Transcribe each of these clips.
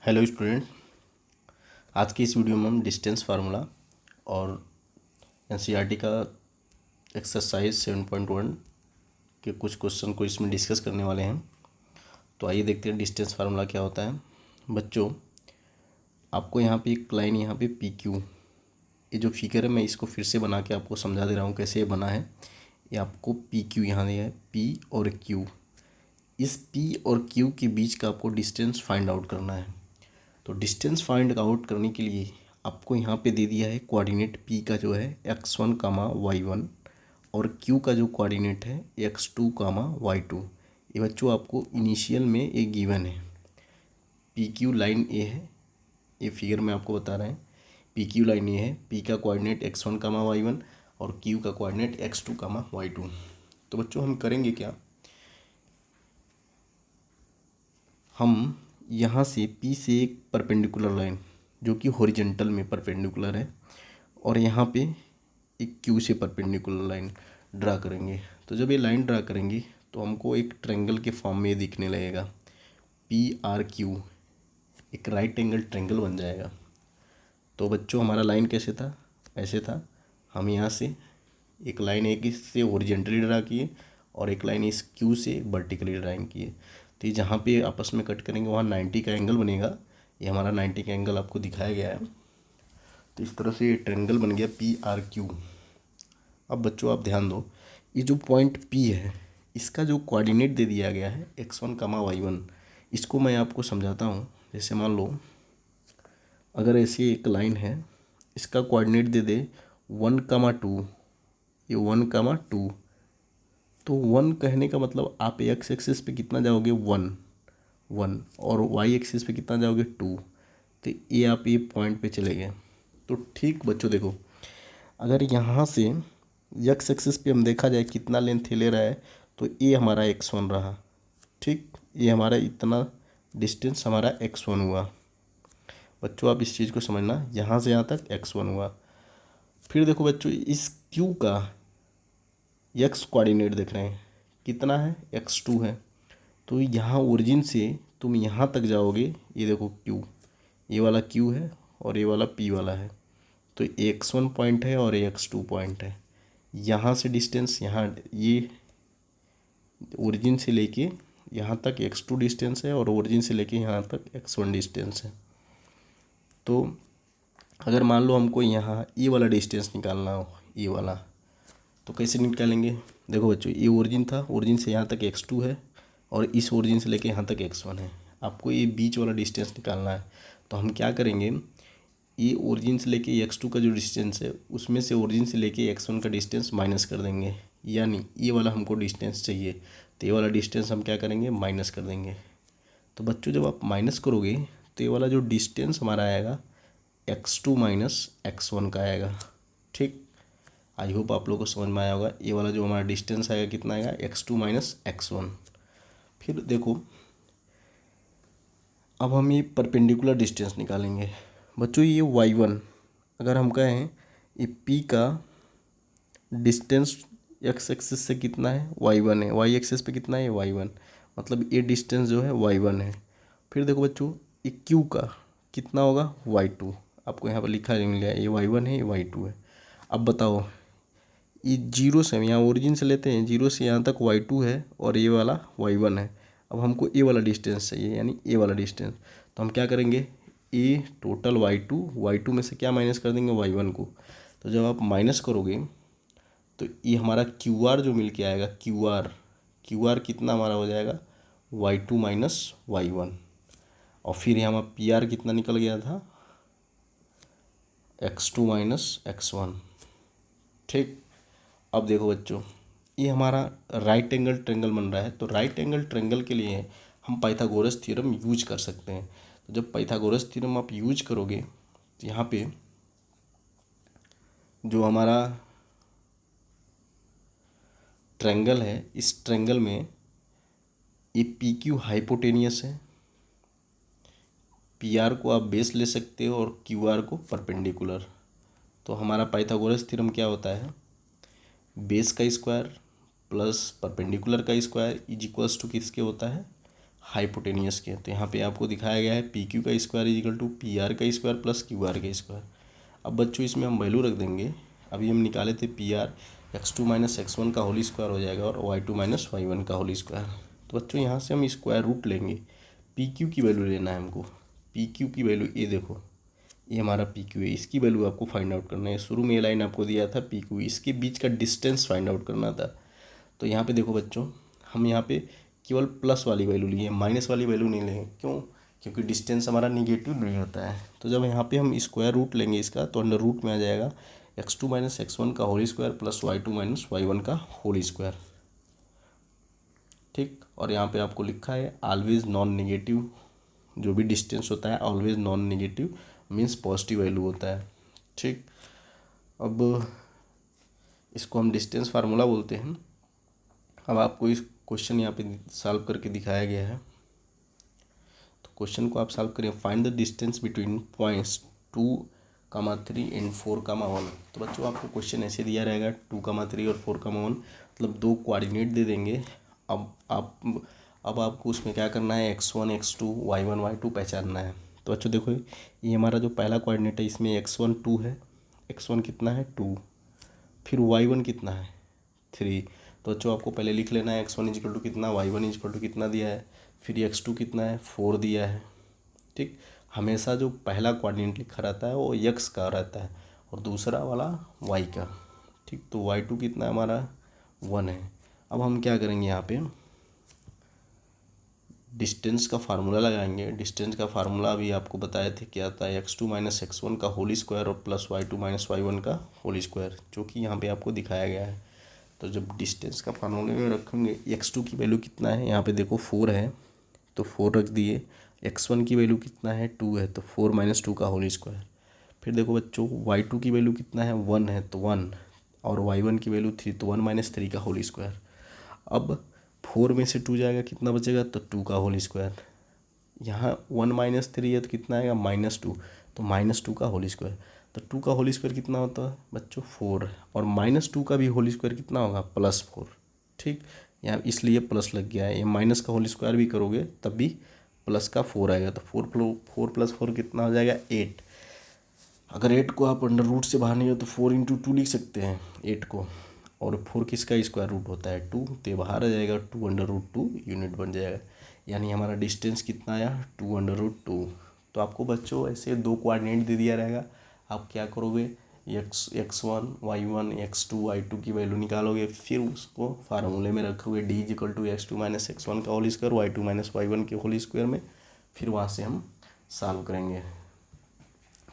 Hello student, आज की इस वीडियो में हम डिस्टेंस फार्मूला और एनसीईआरटी का एक्सरसाइज 7.1 के कुछ क्वेश्चन को इसमें डिस्कस करने वाले हैं। तो आइए देखते हैं डिस्टेंस फार्मूला क्या होता है। बच्चों, आपको यहाँ पे एक लाइन यहाँ पे पी क्यू, ये जो फिगर है मैं इसको फिर से बना के आपको समझा दे रहा हूँ कैसे ये बना है। ये आपको पी क्यू यहाँ दिया है, पी और क्यू। इस पी और क्यू के बीच का आपको डिस्टेंस फाइंड आउट करना है। तो डिस्टेंस फाइंड आउट करने के लिए आपको यहाँ पे दे दिया है कोऑर्डिनेट p का जो है x1, y1 और q का जो कोऑर्डिनेट है x2, y2। ये बच्चों आपको इनिशियल में ये गिवन है। पी क्यू लाइन ए है, ये फिगर में आपको बता रहे हैं। पी क्यू लाइन ए है, p का कोऑर्डिनेट x1, y1 और q का कोऑर्डिनेट x2, y2। तो बच्चों हम करेंगे क्या, हम यहाँ से P से एक परपेंडिकुलर लाइन जो कि हॉरिजेंटल में परपेंडिकुलर है और यहाँ पे एक Q से परपेंडिकुलर लाइन ड्रा करेंगे। तो जब ये लाइन ड्रा करेंगे तो हमको एक ट्रायंगल के फॉर्म में दिखने लगेगा। PRQ एक राइट एंगल ट्रायंगल बन जाएगा। तो बच्चों हमारा लाइन कैसे था, ऐसे था। हम यहाँ से एक लाइन एक इससे हॉरिजेंटली ड्रा किए और एक लाइन इस Q से वर्टिकली ड्राइंग किए। तो ये जहाँ पे आपस में कट करेंगे वहाँ 90 का एंगल बनेगा। ये हमारा 90 का एंगल आपको दिखाया गया है। तो इस तरह से ये ट्रायंगल बन गया PRQ। अब बच्चों आप ध्यान दो, ये जो पॉइंट P है इसका जो कोऑर्डिनेट दे दिया गया है x1, y1, इसको मैं आपको समझाता हूँ। जैसे मान लो अगर ऐसी एक लाइन है, इसका कोऑर्डिनेट दे दे 1, 2, ये 1, 2। तो 1 कहने का मतलब आप एक्स एक्सिस पे कितना जाओगे 1 1 और वाई एक्सिस पे कितना जाओगे 2। तो ये आप ये पॉइंट पे चले गए। तो ठीक बच्चों देखो, अगर यहाँ से एक्स एक्सिस पे हम देखा जाए कितना लेंथ ले रहा है तो ये हमारा x1 रहा। ठीक, ये हमारा इतना डिस्टेंस हमारा x1 हुआ। बच्चों आप इस चीज़ को समझना, यहाँ से यहाँ तक x1 हुआ। फिर देखो बच्चों, इस q का x कोऑर्डिनेट देख रहे हैं कितना है, x2 है। तो यहाँ ओरिजिन से तुम यहाँ तक जाओगे, ये देखो q, ये वाला q है और ये वाला p वाला है। तो x1 पॉइंट है और x2 पॉइंट है। यहाँ से डिस्टेंस, यहाँ ये ओरिजिन से लेके यहाँ तक x2 डिस्टेंस है और ओरिजिन से लेके यहाँ तक x1 डिस्टेंस है। तो अगर मान लो हमको यहाँ ये वाला डिस्टेंस निकालना हो, ये वाला, तो कैसे निकालेंगे। देखो बच्चों, ये ओरिजिन था, ओरिजिन से यहाँ तक x2 है और इस ओरिजिन से लेके यहाँ तक x1 है। आपको ये बीच वाला डिस्टेंस निकालना है। तो हम क्या करेंगे, ये ओरिजिन से लेके x2 का जो डिस्टेंस है उसमें से ओरिजिन से लेके x1 का डिस्टेंस माइनस कर देंगे। यानी ये वाला हमको डिस्टेंस चाहिए, तो ये वाला डिस्टेंस हम क्या करेंगे, माइनस कर देंगे। तो बच्चों जब आप माइनस करोगे तो ये वाला जो डिस्टेंस हमारा आएगा x2 माइनस x1 का आएगा। ठीक, आई होप आप लोगों को समझ में आया होगा। ये वाला जो हमारा डिस्टेंस आएगा कितना आएगा, x2 माइनस x1। फिर देखो अब हम ये परपेंडिकुलर डिस्टेंस निकालेंगे। बच्चों ये y1 अगर हम कहें ये p का डिस्टेंस x एक्सिस से कितना है, y1 है, y एक्सिस पे कितना है, y1, मतलब ये डिस्टेंस जो है y1 है। फिर देखो बच्चों ये q का कितना होगा, y2। आपको यहाँ पर लिखा मिल गया, ये y1 है, ये y2 है। अब बताओ, ये जीरो से, हम यहाँ ओरिजिन से लेते हैं, जीरो से यहाँ तक y2 है और ये वाला y1 है। अब हमको ए वाला डिस्टेंस चाहिए, यानी ए वाला डिस्टेंस। तो हम क्या करेंगे, ए टोटल y2 में से क्या माइनस कर देंगे, y1 को। तो जब आप माइनस करोगे तो ये हमारा QR जो मिल के आएगा, QR कितना हमारा हो जाएगा, y2 माइनस y1। और फिर यहाँ PR कितना निकल गया था, x2 माइनस x1। ठीक, अब देखो बच्चों ये हमारा राइट एंगल ट्रायंगल बन रहा है। तो राइट एंगल ट्रायंगल के लिए हम पाइथागोरस थ्योरम यूज कर सकते हैं। तो जब पाइथागोरस थ्योरम आप यूज करोगे तो यहाँ पे जो हमारा ट्रायंगल है, इस ट्रायंगल में ये पी क्यू हाइपोटेनियस है, पी आर को आप बेस ले सकते हो और क्यू आर को परपेंडिकुलर। तो हमारा पाइथागोरस थ्योरम क्या होता है, बेस का स्क्वायर प्लस परपेंडिकुलर का स्क्वायर इज इक्वल्स टू किसके होता है, हाइपोटेनियस के। तो यहाँ पे आपको दिखाया गया है पी क्यू का square is equal to P R का स्क्वायर प्लस क्यू आर का स्क्वायर। अब बच्चों इसमें हम वैल्यू रख देंगे। अभी हम निकाले थे P R X two minus X one का होल स्क्वायर हो जाएगा और Y two minus Y one का होल स्क्वायर। तो बच्चों यहाँ से हम स्क्वायर रूट लेंगे। पी क्यू की वैल्यू लेना है हमको। पी क्यू की वैल्यू ये देखो, ये हमारा पी क्यू है, इसकी वैल्यू आपको फाइंड आउट करना है। शुरू में ये लाइन आपको दिया था पी क्यू, इसके बीच का डिस्टेंस फाइंड आउट करना था। तो यहाँ पे देखो बच्चों, हम यहाँ पे केवल प्लस वाली वैल्यू लिए, माइनस वाली वैल्यू नहीं लेंगे। क्यों? क्योंकि डिस्टेंस हमारा निगेटिव नहीं होता है। तो जब यहाँ पे हम स्क्वायर रूट लेंगे इसका, तो अंडर रूट में आ जाएगा X two minus X one का whole square plus Y two minus Y one का होल स्क्वायर। ठीक, और यहाँ पे आपको लिखा है ऑलवेज नॉन नेगेटिव, जो भी डिस्टेंस होता है always non negative means positive value होता है। ठीक, अब इसको हम डिस्टेंस फार्मूला बोलते हैं। अब आपको इस क्वेश्चन यहाँ पे सॉल्व करके दिखाया गया है। तो क्वेश्चन को आप सॉल्व करिए। Find the distance between points 2,3 and 4,1। तो बच्चों आपको क्वेश्चन ऐसे दिया रहेगा 2,3 और 4,1, मतलब दो कोऑर्डिनेट दे देंगे। अब आपको उसमें क्या करना है, x1 x2 y1 y2 पहचानना है। तो बच्चों देखो, ये हमारा जो पहला कोऑर्डिनेट है इसमें x1 2 है, x1 कितना है 2, फिर y1 कितना है 3। तो बच्चों आपको पहले लिख लेना है x1 इज इक्वल टू कितना, y1 इज इक्वल टू कितना दिया है, फिर x2 कितना है 4 दिया है। ठीक, हमेशा जो पहला कोऑर्डिनेट लिखा रहता है वो x का रहता है और दूसरा वाला y का। ठीक, तो y2 कितना है हमारा 1 है। अब हम क्या करेंगे, यहाँ पे डिस्टेंस का फार्मूला लगाएंगे। डिस्टेंस का फार्मूला अभी आपको बताए थे क्या आता है, X two minus X one का होल स्क्वायर और plus Y two minus Y one का होल स्क्वायर, जो कि यहाँ पे आपको दिखाया गया है। तो जब डिस्टेंस का फार्मूले में रखेंगे, एक्स टू की वैल्यू कितना है, यहाँ पे देखो 4 है तो 4 रख दिए। एक्स वन की वैल्यू कितना है 2 है तो 4 माइनस 2 का होल स्क्वायर। फिर देखो बच्चों वाई टू की वैल्यू कितना है 1 है तो 1, और वाई वन की वैल्यू 3 तो 1 माइनस 3 का होल स्क्वायर। अब 4 में से 2 जाएगा, कितना बचेगा, तो 2 का होल स्क्वायर। यहाँ 1 माइनस 3 है तो कितना आएगा -2, तो -2 का होल स्क्वायर। तो 2 का होल स्क्वायर कितना होता है बच्चों 4, और -2 का भी होल स्क्वायर कितना होगा +4। ठीक, यहाँ इसलिए प्लस लग गया है। ये माइनस का होल स्क्वायर भी करोगे तब भी प्लस का 4 आएगा। तो 4 प्लस 4 कितना हो जाएगा 8। अगर 8 को आप अंडर रूट से बाहर नहीं हो तो 4 इंटू 2 लिख सकते हैं 8 को, और 4 किसका स्क्वायर रूट होता है 2, तो ये बाहर आ जाएगा 2 अंडर रूट 2 यूनिट बन जाएगा। यानी हमारा डिस्टेंस कितना आया 2 अंडर रूट 2। तो आपको बच्चों ऐसे दो कोऑर्डिनेट दे दिया रहेगा, आप क्या करोगे, x1 y1 x2 y2 की वैल्यू निकालोगे, फिर उसको फार्मूले में रखोगे d is equal to X two minus X one का whole square Y two minus Y one के होल स्क्वायर में, फिर वहाँ से हम सॉल्व करेंगे।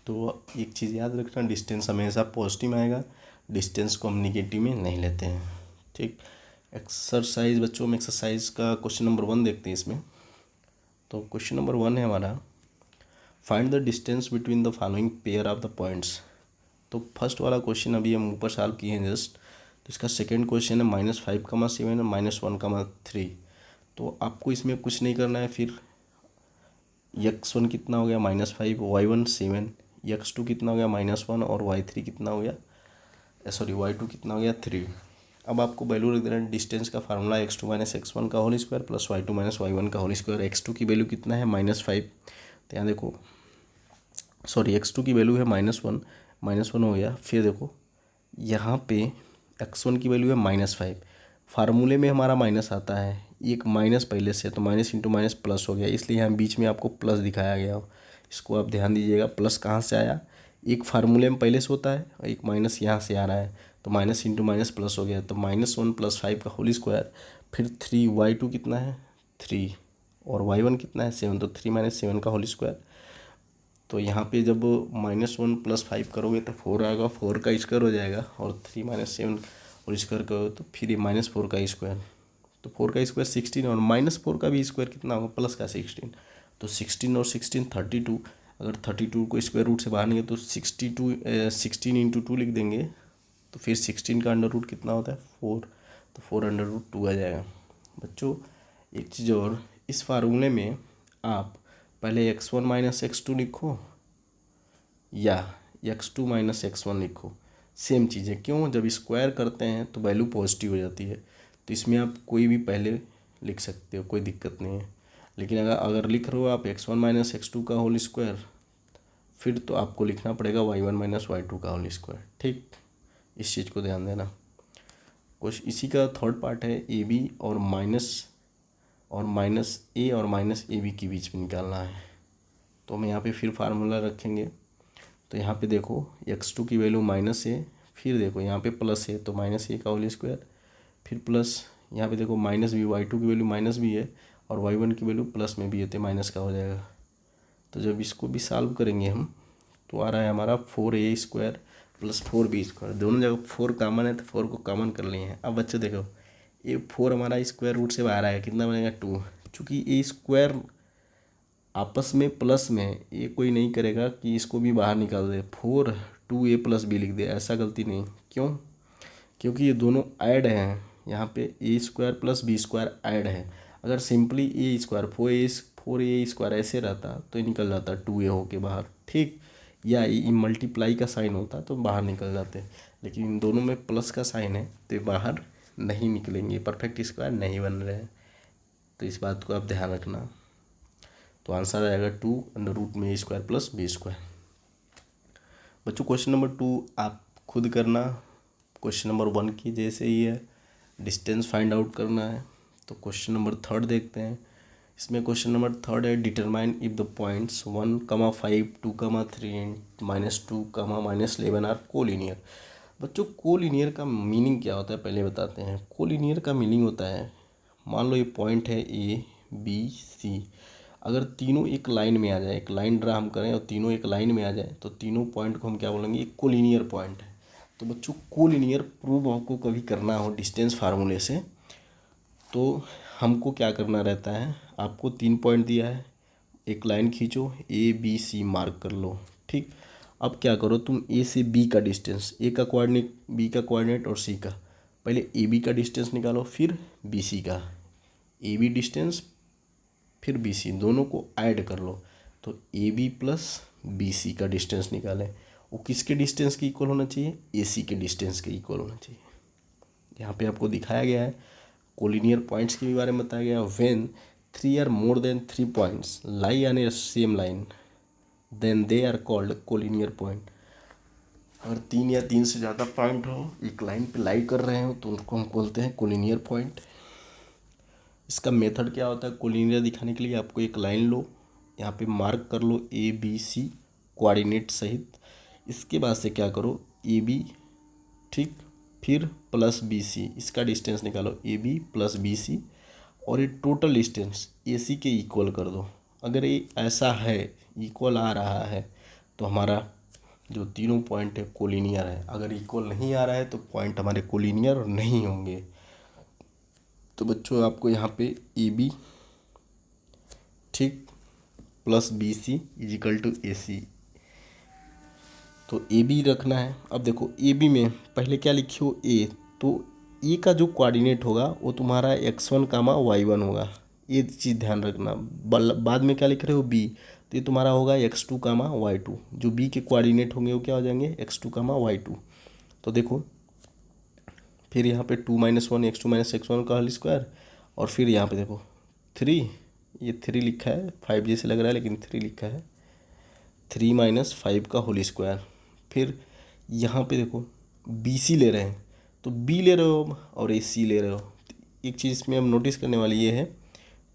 तो एक चीज़ याद रखना, डिस्टेंस हमेशा पॉजिटिव आएगा, डिस्टेंस को हम निगेटिव में नहीं लेते हैं। ठीक, एक्सरसाइज बच्चों में एक्सरसाइज का क्वेश्चन नंबर 1 देखते हैं इसमें। तो क्वेश्चन नंबर 1 है हमारा, find the distance between the following pair of the points. तो फर्स्ट वाला क्वेश्चन अभी हम ऊपर सॉल्व किए हैं जस्ट। तो इसका सेकेंड क्वेश्चन है -5,7 और -1,3। तो आपको इसमें कुछ नहीं करना है। फिर x1 कितना हो गया -5, y1 7, x2 कितना हो गया -1 और y3 कितना हो गया, सॉरी y2 कितना हो गया 3। अब आपको वैल्यू रख देना है। डिस्टेंस का फार्मूला x2 माइनस x1 का whole square plus y2 minus y1 का होल स्क्वायर। x2 की वैल्यू कितना है -5, तो यहाँ देखो, सॉरी x2 की वैल्यू है -1 हो गया। फिर देखो यहाँ पे x1 की वैल्यू है -5, फार्मूले में हमारा माइनस आता है, एक माइनस पहले से, तो माइनस इंटू माइनस प्लस हो गया, इसलिए यहाँ बीच में आपको प्लस दिखाया गया हो। इसको आप ध्यान दीजिएगा, प्लस कहाँ से आया, एक फार्मूले में पहले से होता है और एक माइनस यहाँ से आ रहा है, तो माइनस इंटू माइनस प्लस हो गया, तो -1 + 5 का होल स्क्वायर। फिर 3 y2 कितना है 3 और y1 कितना है 7, तो 3 - 7 का होल स्क्वायर। तो यहाँ पे जब -1 + 5 करोगे तो 4 आएगा, 4 का स्क्वायर हो जाएगा, और 3 - 7 और स्क्वायर करोगे तो फिर ये -4 का स्क्वायर, तो 4 का स्क्वायर 16, और -4 का भी स्क्वायर कितना होगा प्लस का 16, तो 16 और 16 32। अगर 32 को स्क्वायर रूट से बाहर नहीं है तो 16 इंटू 2 लिख देंगे, तो फिर 16 का अंडर रूट कितना होता है 4, तो 4 अंडर रूट 2 आ जाएगा। बच्चों एक चीज़ और, इस फार्मूले में आप पहले x1 माइनस x2 लिखो या x2 माइनस x1 लिखो, सेम चीज़ है। क्यों, जब स्क्वायर करते हैं तो वैल्यू पॉजिटिव हो जाती है, तो इसमें आप कोई भी पहले लिख सकते हो, कोई दिक्कत नहीं है। लेकिन अगर लिख रहे हो आप x1 माइनस x2 का होल स्क्वायर, फिर तो आपको लिखना पड़ेगा y1 माइनस y2 का होल स्क्वायर। ठीक, इस चीज़ को ध्यान देना। कुछ इसी का थर्ड पार्ट है ए बी और माइनस ए और माइनस ए बी के बीच में निकालना है। तो हम यहाँ पे फिर फार्मूला रखेंगे। तो यहाँ पे देखो x2 की वैल्यू माइनस है, फिर देखो यहाँ पे प्लस है तो माइनस ए का होल स्क्वायर, फिर प्लस यहाँ पे देखो माइनस बी, y2 की वैल्यू माइनस भी है और y1 की वैल्यू प्लस में भी है तो माइनस का हो जाएगा। तो जब इसको भी सॉल्व करेंगे हम तो आ रहा है हमारा 4a square plus 4b square. दोनों जगह 4 कॉमन है तो 4 को कॉमन कर लिए हैं। अब बच्चों देखो ये 4 हमारा स्क्वायर रूट से बाहर आएगा, कितना बनेगा 2। चूँकि ए स्क्वायर आपस में प्लस में है, ये कोई नहीं करेगा कि इसको भी बाहर निकाल दे 4 2a प्लस बी लिख दे, ऐसा गलती नहीं। क्यों? क्योंकि ये दोनों ऐड हैं, यहाँ पे A square plus B square add है। अगर सिंपली ए स्क्वायर 4a स्क्वायर ऐसे रहता तो ये निकल जाता 2a होके बाहर। ठीक, या ये मल्टीप्लाई का साइन होता तो बाहर निकल जाते, लेकिन इन दोनों में प्लस का साइन है तो ये बाहर नहीं निकलेंगे, परफेक्ट स्क्वायर नहीं बन रहे हैं। तो इस बात को आप ध्यान रखना। तो आंसर आएगा 2 अंडर रूट में ए स्क्वायर प्लस बी स्क्वायर। बच्चों क्वेश्चन नंबर 2 आप खुद करना। क्वेश्चन नंबर 1 की जैसे ही है, डिस्टेंस फाइंड आउट करना है। तो क्वेश्चन नंबर 3 देखते हैं। इसमें क्वेश्चन नंबर 3 है determine if the points 1, 5, 2, 3 and -2, -11 are collinear. बच्चों कोलिनियर का मीनिंग क्या होता है पहले बताते हैं। कोलिनियर का मीनिंग होता है, मान लो ये पॉइंट है ए बी सी, अगर तीनों एक लाइन में आ जाए, एक लाइन ड्रा हम करें और तीनों एक लाइन में आ जाए तो तीनों पॉइंट को हम क्या बोलेंगे, एक कोलिनियर पॉइंट है। तो बच्चों कोलिनियर प्रूव आपको कभी करना हो डिस्टेंस फार्मूले से तो हमको क्या करना रहता है, आपको 3 पॉइंट दिया है, एक लाइन खींचो, ए बी सी मार्क कर लो। ठीक, अब क्या करो तुम ए से बी का डिस्टेंस, ए का कोऑर्डिनेट, बी का कोऑर्डिनेट और सी का, पहले ए बी का डिस्टेंस निकालो, फिर बी सी का, ए बी डिस्टेंस फिर बी सी, दोनों को ऐड कर लो तो A B plus B C का डिस्टेंस निकालें। वो किसके डिस्टेंस के इक्वल होना चाहिए, ए सी के डिस्टेंस के इक्वल होना चाहिए। यहाँ पे आपको दिखाया गया है कोलिनियर पॉइंट्स के बारे में बताया गया। When 3 are more than 3 points lie on a same line then they are called collinear point. अगर 3 या 3 से ज़्यादा पॉइंट हो, एक लाइन पे लाई कर रहे हो तो उनको हम बोलते हैं कोलिनियर पॉइंट। इसका मेथड क्या होता है, कोलिनियर दिखाने के लिए आपको एक लाइन लो, यहाँ पे मार्क कर लो ए बी सी कोऑर्डिनेट सहित। इसके बाद से क्या करो, ए बी, ठीक, फिर प्लस बी सी, इसका डिस्टेंस निकालो A B plus B C और ये टोटल डिस्टेंस ए सी के इक्वल कर दो। अगर ये ऐसा है, इक्वल आ रहा है तो हमारा जो तीनों पॉइंट है कोलिनियर है। अगर इक्वल नहीं आ रहा है तो पॉइंट हमारे कोलिनियर नहीं होंगे। तो बच्चों आपको यहाँ पे ए बी, ठीक, plus B C equal to A C, तो ए बी रखना है। अब देखो ए बी में पहले क्या लिखियो ए, तो ए का जो कोऑर्डिनेट होगा वो तुम्हारा x1, y1 होगा, ये चीज़ ध्यान रखना। बाद में क्या लिख रहे हो बी, तो ये तुम्हारा होगा x2, y2। जो बी के कोऑर्डिनेट होंगे वो क्या हो जाएंगे x2, y2। तो देखो फिर यहाँ पे 2 - 1 x2 - x1 का होल स्क्वायर और फिर यहाँ पे देखो 3, ये 3 लिखा है, 5 जैसे लग रहा है लेकिन 3 लिखा है, 3 - 5 का होल स्क्वायर। फिर यहाँ पे देखो बी सी ले रहे हैं तो बी ले रहे हो और ए सी ले रहे हो। एक चीज़ इसमें हम नोटिस करने वाली ये है,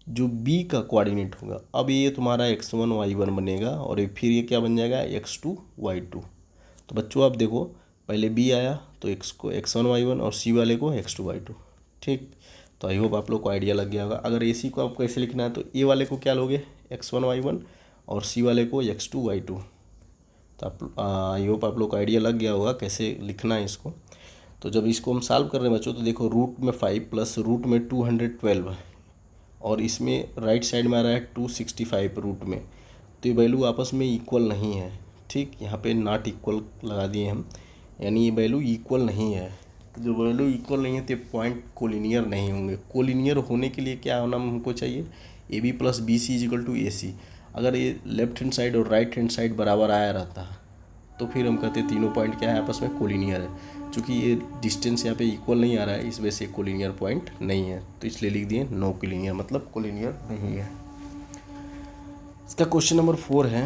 जो बी का कोऑर्डिनेट होगा, अब ये तुम्हारा x1, y1 बनेगा और फिर ये क्या बन जाएगा x2, y2। तो बच्चों आप देखो पहले बी आया तो x को x1, y1 और सी वाले को x2, y2। ठीक, तो आई होप आप लोग को आइडिया लग गया होगा। अगर ए सी को आपको कैसे लिखना है तो ए वाले को क्या लोगे x1, y1 और सी वाले को x2, y2। तो आप आई होप आप लोग को आइडिया लग गया होगा कैसे लिखना है इसको। तो जब इसको हम सॉल्व कर रहे हैं बच्चों तो देखो रूट में 5 प्लस रूट में 212 और इसमें राइट साइड में आ रहा है 265 रूट में, तो ये वैल्यू आपस में इक्वल नहीं है। ठीक, यहाँ पे नॉट इक्वल लगा दिए हम, यानी ये वैल्यू इक्वल नहीं है। तो जो वैल्यू इक्वल नहीं है तो पॉइंट कोलिनियर नहीं होंगे। कोलिनियर होने के लिए क्या होना हमको चाहिए, A B plus B C equal to A C. अगर ये लेफ्ट हैंड साइड और राइट हैंड साइड बराबर आया रहता तो फिर हम कहते तीनों पॉइंट क्या है आपस में कोलिनियर है। चूँकि ये डिस्टेंस यहाँ पे इक्वल नहीं आ रहा है इस वजह से कोलिनियर पॉइंट नहीं है, तो इसलिए लिख दिए नो कोलिनियर, मतलब कोलिनियर नहीं है। इसका क्वेश्चन नंबर 4 है।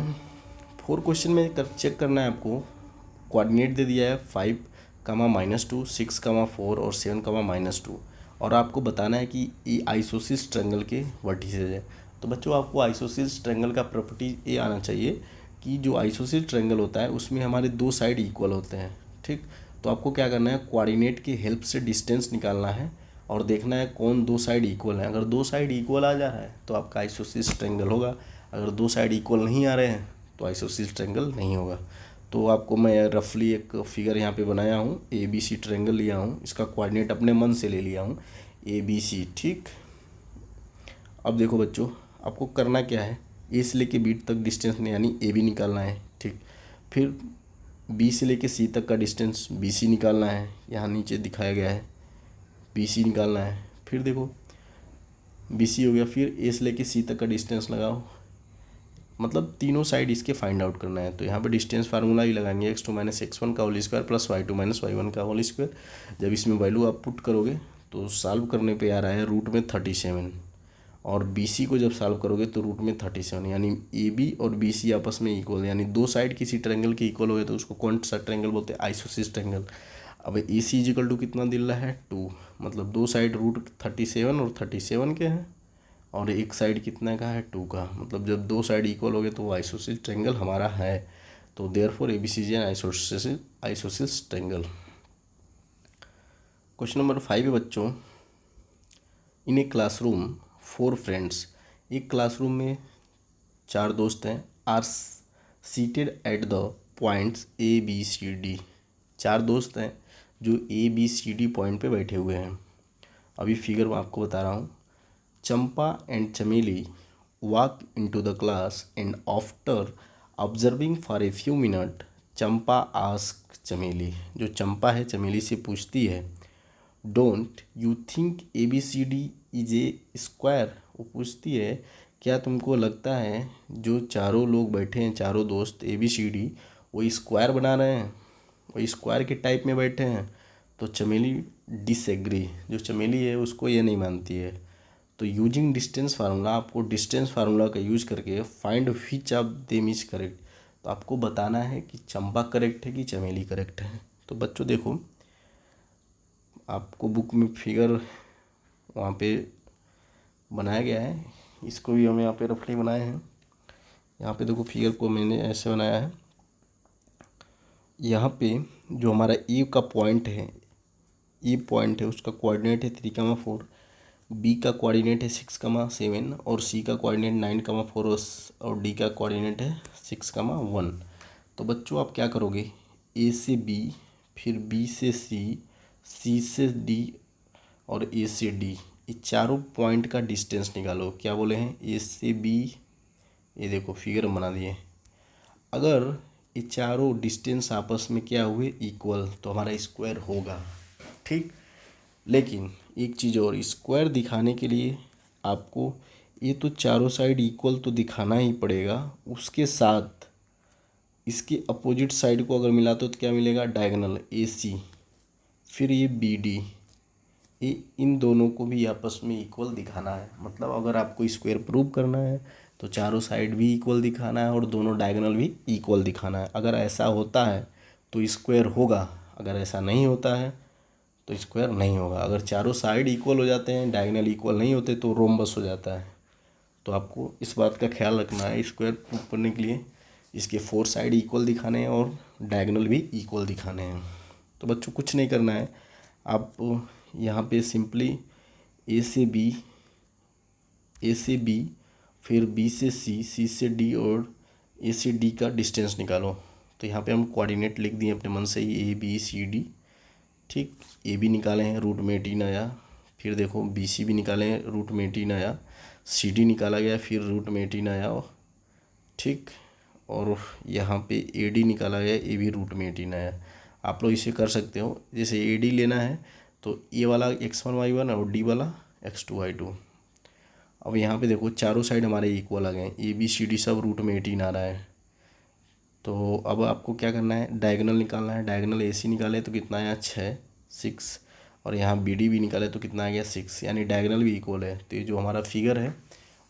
4 क्वेश्चन में चेक करना है आपको। कोऑर्डिनेट दे दिया है 5, -2, 6, 4 और 7, -2 और आपको बताना है कि ये आइसोसिस ट्रायंगल के वर्टिसेस है। तो बच्चों आपको आइसोसिस ट्रायंगल का प्रॉपर्टी ये आना चाहिए कि जो आइसोसिस ट्रायंगल होता है उसमें हमारे दो साइड इक्वल होते हैं। ठीक, तो आपको क्या करना है, कोऑर्डिनेट की हेल्प से डिस्टेंस निकालना है और देखना है कौन दो साइड इक्वल है। अगर दो साइड इक्वल आ जा रहा है तो आपका आइसोसिस ट्रायंगल होगा, अगर दो साइड इक्वल नहीं आ रहे हैं तो आइसोसिस ट्रायंगल नहीं होगा। तो आपको मैं रफली एक फिगर यहाँ पे बनाया हूँ, ए बी सी ट्रायंगल लिया हूँ, इसका कोऑर्डिनेट अपने मन से ले लिया हूँ ए बी सी। ठीक, अब देखो बच्चों आपको करना क्या है, ए से लेके बी तक डिस्टेंस यानी ए बी निकालना है। ठीक, फिर बी से लेके सी तक का डिस्टेंस बी सी निकालना है, यहाँ नीचे दिखाया गया है बी सी निकालना है। फिर देखो बी सी हो गया, फिर ए से लेके सी तक का डिस्टेंस लगाओ, मतलब तीनों साइड इसके फाइंड आउट करना है। तो यहाँ पे डिस्टेंस फार्मूला ही लगाएंगे, x2 - x1 का whole square plus y2 - y1 का होल स्क्वायर। जब इसमें वैल्यू आप पुट करोगे तो सॉल्व करने पे आ रहा है रूट में 37 और बी सी को जब सॉल्व करोगे तो रूट में 37, यानी ए बी और बी सी आपस में इक्वल, यानी दो साइड किसी ट्रायंगल के इक्वल हो गए तो उसको कौन सा ट्रायंगल बोलते हैं, आइसोसिस ट्रायंगल। अब ए सी इजिकल टू कितना दिल रहा है 2, मतलब दो साइड रूट 37 और 37 के हैं और एक साइड कितना का है 2 का, मतलब जब दो साइड इक्वल हो गए तो वो आइसोसिस ट्रायंगल हमारा है। तो therefore A B C is an आइसोसिस ट्रायंगल। क्वेश्चन नंबर 5 है बच्चों, इन ए क्लासरूम 4 फ्रेंड्स, एक क्लासरूम में 4 दोस्त हैं, are seated at the points A B C D. 4 दोस्त हैं जो A B C D point पे बैठे हुए हैं। अभी फिगर मैं आपको बता रहा हूँ। चंपा एंड चमेली walk into the class and after observing for a few minutes Champa ask Chameli, जो चंपा है चमेली से पूछती है don't you think A B C D is a square. वो पूछती है क्या तुमको लगता है जो चारों लोग बैठे हैं, चारों दोस्त ए बी सी डी, वो स्क्वायर बना रहे हैं, वो स्क्वायर के टाइप में बैठे हैं। तो चमेली डिसएग्री, जो चमेली है उसको ये नहीं मानती है। तो यूजिंग डिस्टेंस फार्मूला, आपको डिस्टेंस फार्मूला का यूज करके find which of them is correct, तो आपको बताना है कि चंपा करेक्ट है कि चमेली करेक्ट है। तो बच्चों देखो आपको बुक में फिगर वहाँ पे बनाया गया है, इसको भी हम यहाँ पे रफली बनाए हैं। यहाँ पे देखो फिगर को मैंने ऐसे बनाया है। यहाँ पे जो हमारा ए का पॉइंट है, ए पॉइंट है उसका कोऑर्डिनेट है 3, 4, बी का कोऑर्डिनेट है 6, 7 और सी का कोऑर्डिनेट 9, 4 और डी का कोऑर्डिनेट है 6, 1। तो बच्चों आप क्या करोगे, ए से बी, फिर बी से सी, सी से डी और ए से डी, ये चारों पॉइंट का डिस्टेंस निकालो। क्या बोले हैं, ए से बी, ये देखो फिगर बना दिए। अगर ये चारों डिस्टेंस आपस में क्या हुए इक्वल तो हमारा स्क्वायर होगा। ठीक, लेकिन एक चीज़ और, स्क्वायर दिखाने के लिए आपको ये तो चारों साइड इक्वल तो दिखाना ही पड़ेगा, उसके साथ इसके अपोजिट साइड को अगर मिला तो क्या मिलेगा, डायगोनल ए सी, फिर ये बी डी, ये इन दोनों को भी आपस में इक्वल दिखाना है। मतलब अगर आपको स्क्वायर प्रूव करना है तो चारों साइड भी इक्वल दिखाना है और दोनों डायगोनल भी इक्वल दिखाना है। अगर ऐसा होता है तो स्क्वायर होगा, अगर ऐसा नहीं होता है तो स्क्वायर नहीं होगा। अगर चारों साइड इक्वल हो जाते हैं, डायगोनल इक्वल नहीं होते तो रोम्बस हो जाता है। तो आपको इस बात का ख्याल रखना है, स्क्वायर प्रूव करने के लिए इसके 4 साइड इक्वल दिखाने हैं और डायगोनल भी इक्वल दिखाने हैं। तो बच्चों कुछ नहीं करना है, आप यहाँ पे सिंपली ए से बी, फिर बी से सी, सी से डी और ए से डी का डिस्टेंस निकालो। तो यहाँ पे हम कोऑर्डिनेट लिख दिए अपने मन से ही, ए बी सी डी। ठीक, ए बी निकाले हैं, रूट में 18 आया। फिर देखो बी सी भी निकाले हैं, रूट में 18 आया। सी डी निकाला गया, फिर रूट में 18 आया। ठीक, और यहाँ पे ए डी निकाला गया, ए भी रूट में 18 आया। आप लोग इसे कर सकते हो, जैसे ए डी लेना है तो ए वाला x1 y1 और डी वाला x2 y2। अब यहाँ पे देखो चारों साइड हमारे इक्वल आ गए, ए बी सी डी सब रूट में 18 आ रहा है। तो अब आपको क्या करना है, डायगोनल निकालना है। डायगोनल ए सी निकाले तो कितना आया 6, 6 और यहाँ बी डी भी निकाले तो कितना आ गया 6, यानी डायगोनल भी इक्वल है। तो ये जो हमारा फिगर है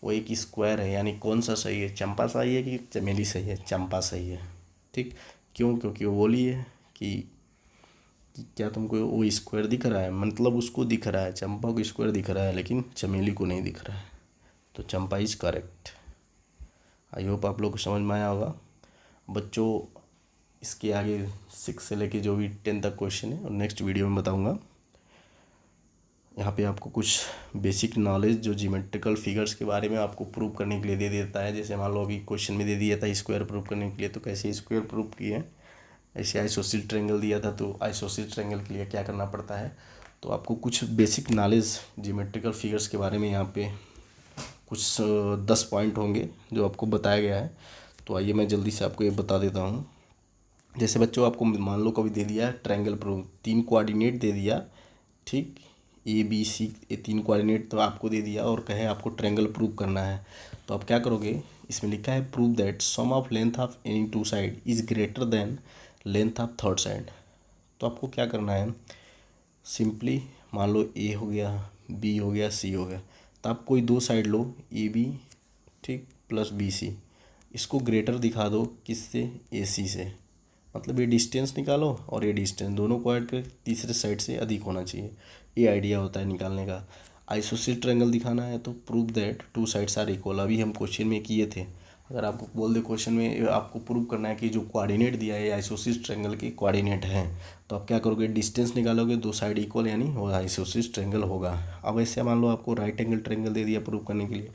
वो एक स्क्वायर है, यानी कौन सा सही है, चंपा सही है कि चमेली सही है, चंपा सही है। ठीक, क्यों? क्योंकि वो बोली है कि क्या तुमको वो स्क्वायर दिख रहा है, मतलब उसको दिख रहा है, चंपा को स्क्वायर दिख रहा है लेकिन चमेली को नहीं दिख रहा है, तो चंपा इज करेक्ट। आई होप आप लोग को समझ में आया होगा बच्चों। इसके आगे 6 से लेके जो भी 10 तक क्वेश्चन है और नेक्स्ट वीडियो में बताऊंगा। यहाँ पे आपको कुछ बेसिक नॉलेज जो जियोमेट्रिकल फिगर्स के बारे में आपको प्रूव करने के लिए दे देता है। जैसे मान लो अभी क्वेश्चन में दे दिया था स्क्वायर प्रूव करने के लिए, तो कैसे स्क्वायर प्रूव किए। ऐसे आइसोसेलेस ट्रायंगल दिया था, तो आइसोसेलेस ट्रायंगल के लिए क्या करना पड़ता है। तो आपको कुछ बेसिक नॉलेज जियोमेट्रिकल फिगर्स के बारे में यहाँ पे कुछ 10 पॉइंट होंगे जो आपको बताया गया है। तो आइए मैं जल्दी से आपको ये बता देता हूँ। जैसे बच्चों आपको मान लो कभी दे दिया ट्रायंगल प्रूव, 3 कोऑर्डिनेट दे दिया, ठीक, ABC, ये 3 कोऑर्डिनेट तो आपको दे दिया और कहे आपको ट्रायंगल प्रूव करना है। तो आप क्या करोगे, इसमें लिखा है prove that sum of length of any two side is greater than length of third side. तो आपको क्या करना है, सिंपली मान लो A हो गया, B हो गया, C हो गया, तो आप कोई दो साइड लो, AB, ठीक, प्लस BC, इसको ग्रेटर दिखा दो किससे, AC से। मतलब ये डिस्टेंस निकालो और ये डिस्टेंस दोनों को ऐड कर तीसरे साइड से अधिक होना चाहिए। ये आइडिया होता है निकालने का। आइसोसेलेस ट्रायंगल दिखाना है तो prove that two sides are equal, अभी हम क्वेश्चन में किए थे। अगर आपको बोल दे क्वेश्चन में आपको प्रूव करना है कि जो कोऑर्डिनेट दिया है आइसोसेलेस ट्रायंगल के कोऑर्डिनेट हैं, तो आप क्या करोगे, डिस्टेंस निकालोगे, दो साइड इक्वल यानी वो आइसोसेलेस ट्रायंगल होगा। अब ऐसे मान लो आपको राइट एंगल ट्रायंगल दे दिया प्रूव करने के लिए,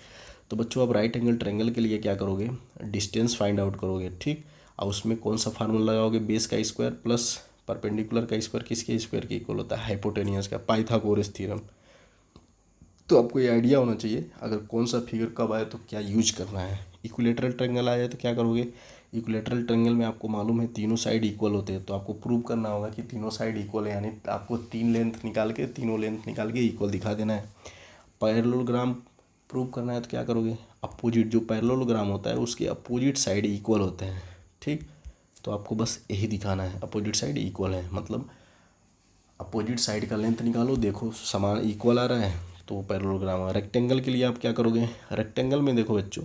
तो बच्चों आप राइट एंगल ट्रायंगल के लिए क्या करोगे, डिस्टेंस फाइंड आउट करोगे, ठीक। और उसमें कौन सा फार्मूला लगाओगे, बेस का स्क्वायर प्लस परपेंडिकुलर का स्क्वायर किसके स्क्वायर के इक्वल होता है, हाइपोटेनियस का, पाइथागोरस थ्योरम। तो आपको ये आइडिया होना चाहिए अगर कौन सा फिगर कब आए तो क्या यूज करना है। इक्विलेटरल ट्रायंगल आया तो क्या करोगे, इक्विलेटरल ट्रायंगल में आपको मालूम है तीनों साइड इक्वल होते हैं, तो आपको प्रूव करना होगा कि तीनों साइड इक्वल है, यानी आपको तीनों लेंथ निकाल के इक्वल दिखा देना है। पैरेललोग्राम प्रूव करना है तो क्या करोगे, अपोजिट जो पैरेललोग्राम होता है उसके अपोजिट साइड इक्वल होते हैं, ठीक। तो आपको बस यही दिखाना है, अपोजिट साइड इक्वल है, मतलब अपोजिट साइड का लेंथ निकालो, देखो समान इक्वल आ रहा है तो पैरेललोग्राम। रेक्टेंगल के लिए आप क्या करोगे, रेक्टेंगल में देखो बच्चों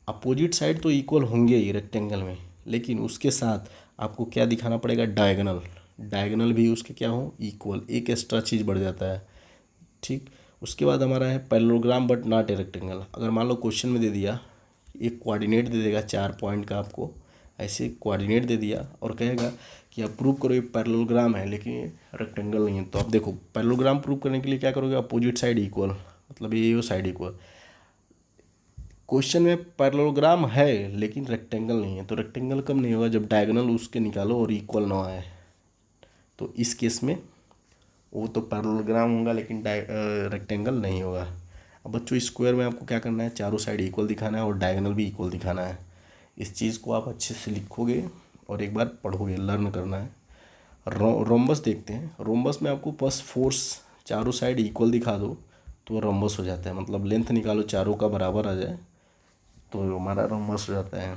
अपोजिट साइड तो इक्वल होंगे ही रेक्टेंगल में, लेकिन उसके साथ आपको क्या दिखाना पड़ेगा, डायगोनल, डायगोनल भी उसके क्या हो, इक्वल, एक एक्स्ट्रा चीज़ बढ़ जाता है, ठीक। उसके बाद हमारा है parallelogram but not a rectangle. अगर मान लो क्वेश्चन में दे दिया एक कोऑर्डिनेट दे देगा 4 पॉइंट का, आपको ऐसे कोऑर्डिनेट दे दिया और कहेगा कि आप प्रूव करो ये पैरेललोग्राम है लेकिन ये रेक्टेंगल नहीं है। तो आप देखो पैरेललोग्राम प्रूव करने के लिए क्या करोगे, अपोजिट साइड इक्वल, मतलब ये साइड इक्वल। क्वेश्चन में पैरेललोग्राम है लेकिन रेक्टेंगल नहीं है, तो रेक्टेंगल कब नहीं होगा, जब डायगोनल उसके निकालो और इक्वल ना आए। तो इस केस में वो तो पैरेललोग्राम होगा लेकिन रेक्टेंगल नहीं होगा। अब बच्चों स्क्वायर में आपको क्या करना है, चारों साइड इक्वल दिखाना है और डायगोनल भी इक्वल दिखाना है। इस चीज़ को आप अच्छे से लिखोगे और एक बार पढ़ोगे, लर्न करना है। रोम्बस देखते हैं, रोम्बस में आपको बस फोर्स चारों साइड इक्वल दिखा दो तो रोम्बस हो जाता है, मतलब लेंथ निकालो चारों का बराबर आ जाए तो हमारा रोम्बस हो जाता है।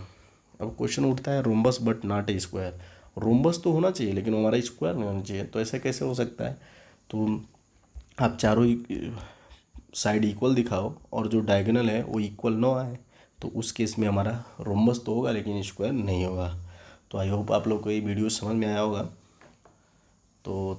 अब क्वेश्चन उठता है rhombus but not a square, rhombus तो होना चाहिए लेकिन हमारा स्क्वायर नहीं होना चाहिए, तो ऐसा कैसे हो सकता है। तो आप चारों साइड इक्वल दिखाओ और जो डायगोनल है वो इक्वल ना आए, तो उस केस में हमारा रोम्बस तो होगा लेकिन स्क्वायर नहीं होगा। तो आई होप आप लोग को ये वीडियो समझ में आया होगा। तो